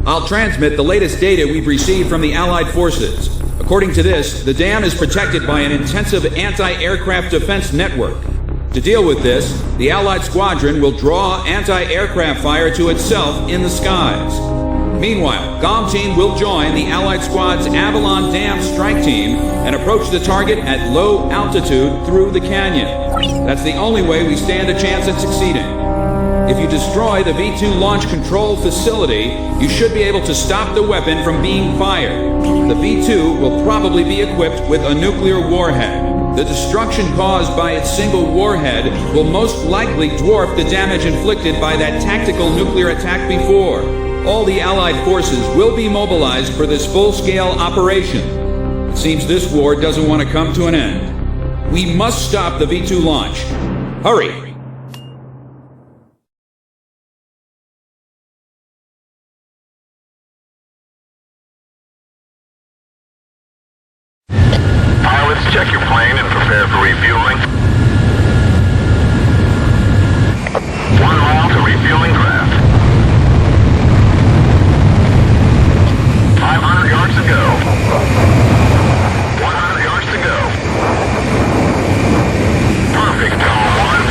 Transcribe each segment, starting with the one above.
I'll transmit the latest data we've received from the Allied forces. According to this, the dam is protected by an intensive anti-aircraft defense network. To deal with this, the Allied squadron will draw anti-aircraft fire to itself in the skies. Meanwhile, Galm team will join the Allied squad's Avalon Dam strike team and approach the target at low altitude through the canyon. That's the only way we stand a chance at succeeding. If you destroy the V2 launch control facility, you should be able to stop the weapon from being fired. The V2 will probably be equipped with a nuclear warhead. The destruction caused by its single warhead will most likely dwarf the damage inflicted by that tactical nuclear attack before. All the Allied forces will be mobilized for this full-scale operation. It seems this war doesn't want to come to an end. We must stop the V2 launch. Hurry! Pilots, check your plane and prepare for refueling. 1 mile to refueling craft. 500 yards to go. 100 yards to go. Perfect, Galm 1.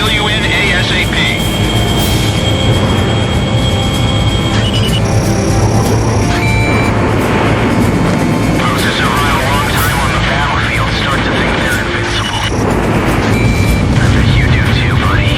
fill you in ASAP. Bruises survive a long time on the battlefield. Start to think they're invincible. I bet you do too, buddy.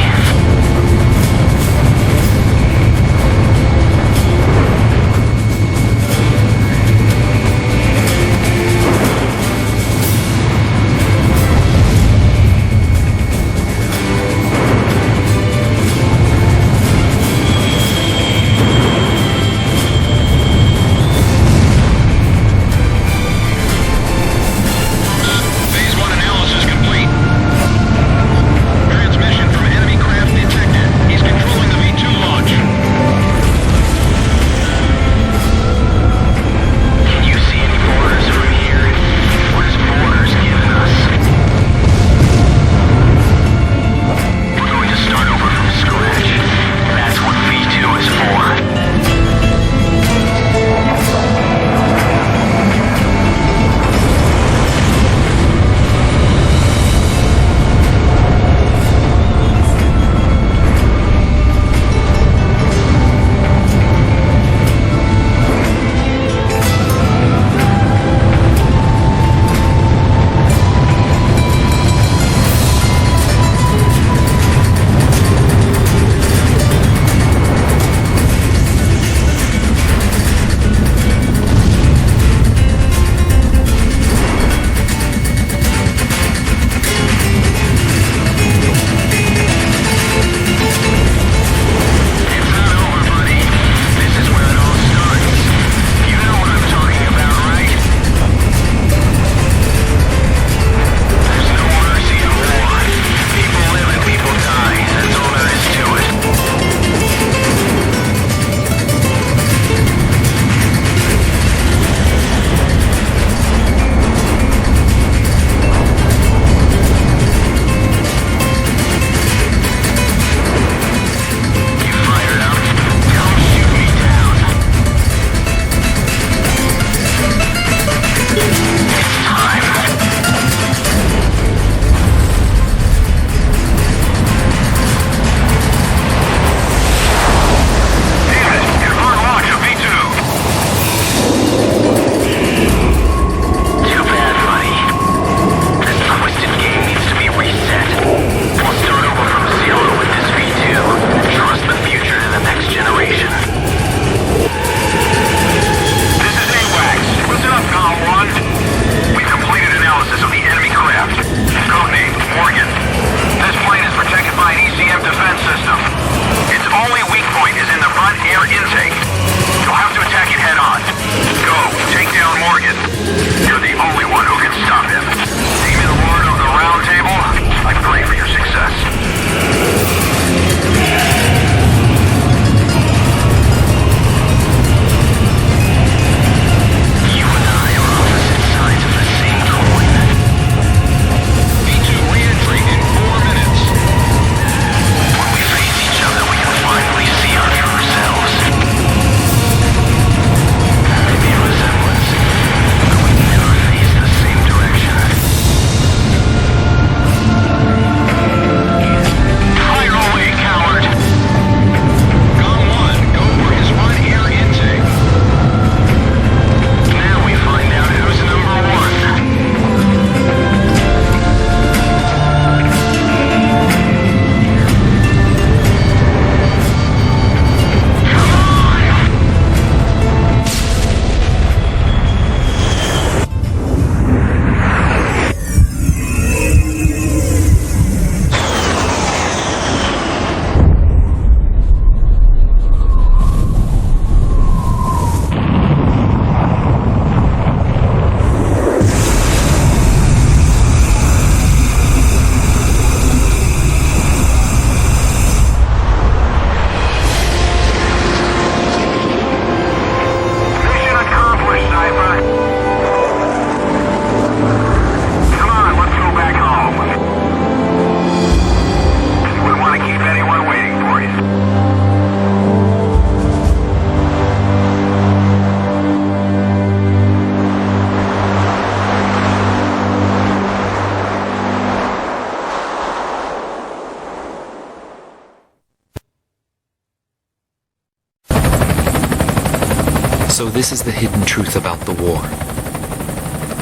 So this is the hidden truth about the war.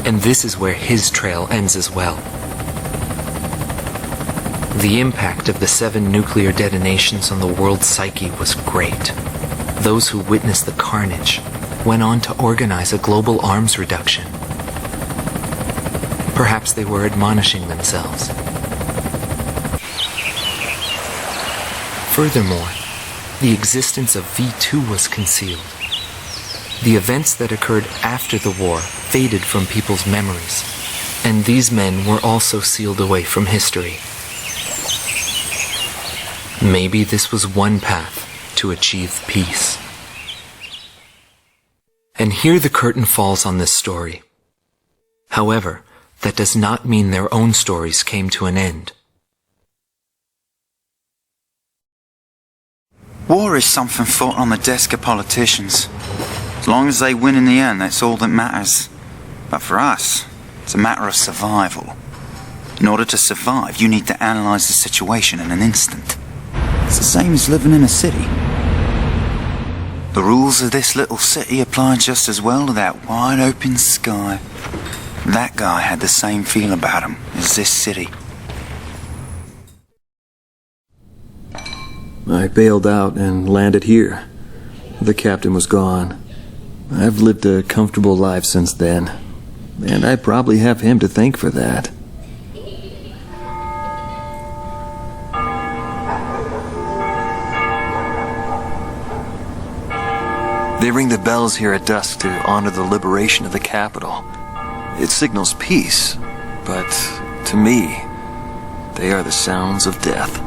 And this is where his trail ends as well. The impact of the 7 nuclear detonations on the world's psyche was great. Those who witnessed the carnage went on to organize a global arms reduction. Perhaps they were admonishing themselves. Furthermore, the existence of V2 was concealed. The events that occurred after the war faded from people's memories, and these men were also sealed away from history. Maybe this was one path to achieve peace. And here the curtain falls on this story. However, that does not mean their own stories came to an end. War is something fought on the desk of politicians. As long as they win in the end, that's all that matters. But for us, it's a matter of survival. In order to survive, you need to analyze the situation in an instant. It's the same as living in a city. The rules of this little city apply just as well to that wide open sky. That guy had the same feel about him as this city. I bailed out and landed here. The captain was gone. I've lived a comfortable life since then, and I probably have him to thank for that. They ring the bells here at dusk to honor the liberation of the capital. It signals peace, but to me, they are the sounds of death.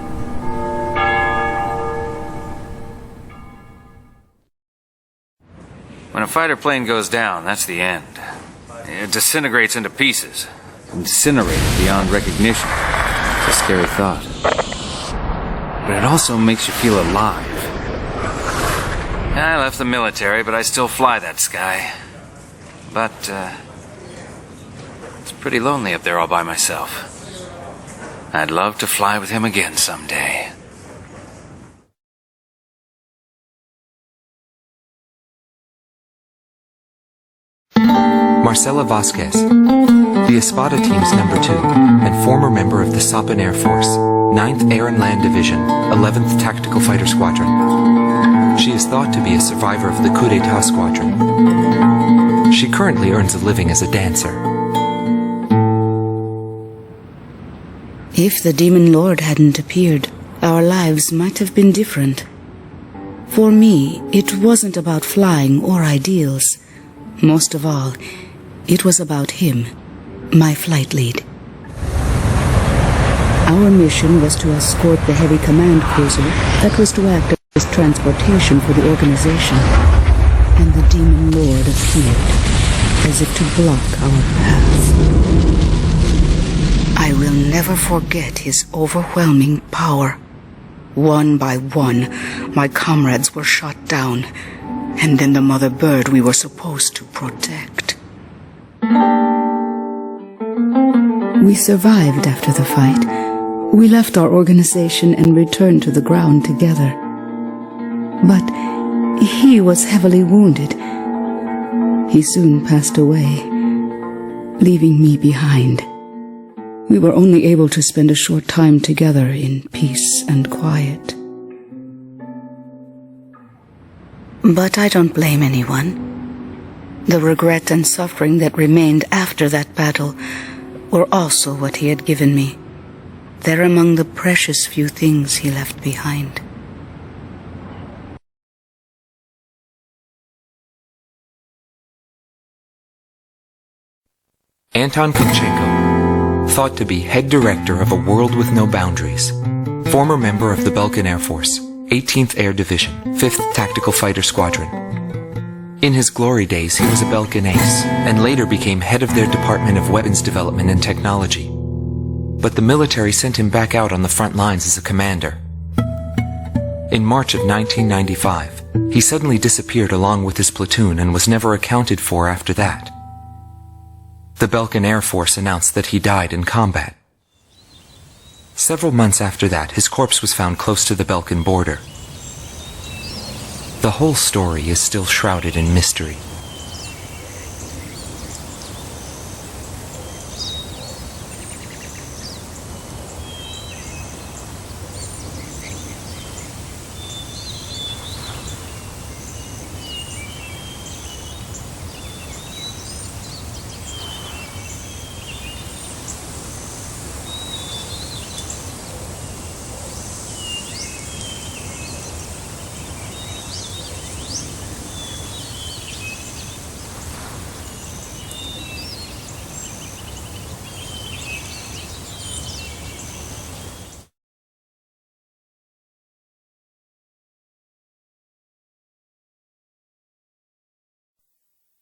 When a fighter plane goes down, that's the end. It disintegrates into pieces. Incinerated beyond recognition. It's a scary thought. But it also makes you feel alive. I left the military, but I still fly that sky. But, it's pretty lonely up there all by myself. I'd love to fly with him again someday. Marcela Vasquez, the Espada team's number 2 and former member of the Sapan Air Force, 9th Air and Land Division, 11th Tactical Fighter Squadron. She is thought to be a survivor of the Coup d'etat squadron. She currently earns a living as a dancer. If the Demon Lord hadn't appeared, our lives might have been different. For me, it wasn't about flying or ideals. Most of all, it was about him, my flight lead. Our mission was to escort the heavy command cruiser that was to act as transportation for the organization. And the Demon Lord appeared, as if to block our paths. I will never forget his overwhelming power. One by one, my comrades were shot down, and then the mother bird we were supposed to protect. We survived after the fight. We left our organization and returned to the ground together. But he was heavily wounded. He soon passed away, leaving me behind. We were only able to spend a short time together in peace and quiet. But I don't blame anyone. The regret and suffering that remained after that battle were also what he had given me. They're among the precious few things he left behind. Anton Kunchenko, thought to be head director of A World with No Boundaries, former member of the Balkan Air Force, 18th Air Division, 5th Tactical Fighter Squadron. In his glory days, he was a Balkan ace, and later became head of their Department of Weapons Development and Technology. But the military sent him back out on the front lines as a commander. In March of 1995, he suddenly disappeared along with his platoon and was never accounted for after that. The Balkan Air Force announced that he died in combat. Several months after that, his corpse was found close to the Balkan border. The whole story is still shrouded in mystery.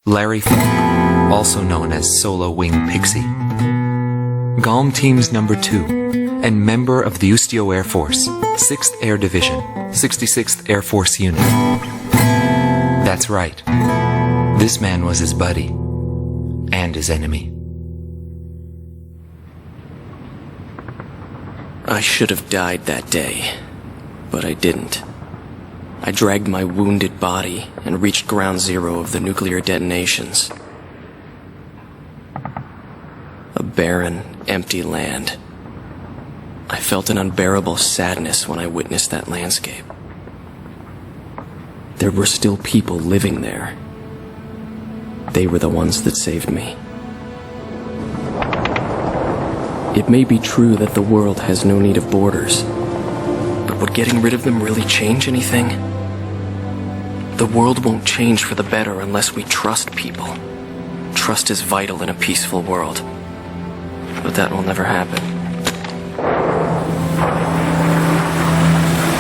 Larry Funk, also known as Solo Wing Pixy. Galm Team's number 2, and member of the Ustio Air Force, 6th Air Division, 66th Air Force Unit. That's right. This man was his buddy, and his enemy. I should have died that day, but I didn't. I dragged my wounded body and reached ground zero of the nuclear detonations. A barren, empty land. I felt an unbearable sadness when I witnessed that landscape. There were still people living there. They were the ones that saved me. It may be true that the world has no need of borders, but would getting rid of them really change anything? The world won't change for the better unless we trust people. Trust is vital in a peaceful world. But that will never happen.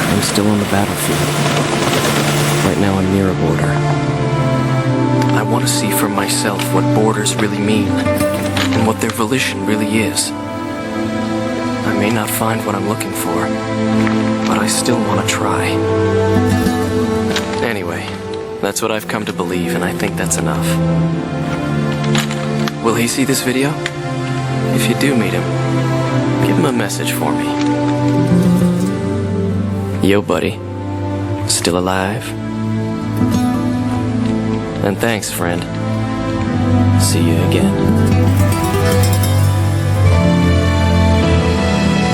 I'm still on the battlefield. Right now I'm near a border. I want to see for myself what borders really mean, and what their volition really is. I may not find what I'm looking for, but I still want to try. Anyway, that's what I've come to believe, and I think that's enough. Will he see this video? If you do meet him, give him a message for me. Yo, buddy. Still alive? And thanks, friend. See you again.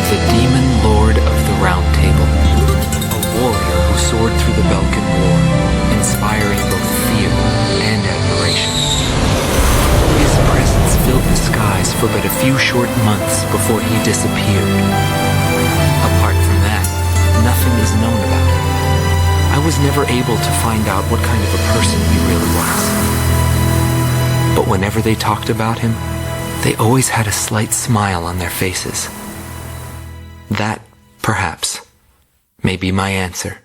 The Demon Lord of the Round Table. A warrior who soared through the Balkan War, inspiring both fear and admiration. His presence filled the skies for but a few short months before he disappeared. Apart from that, nothing is known about him. I was never able to find out what kind of a person he really was. But whenever they talked about him, they always had a slight smile on their faces. That, perhaps, may be my answer.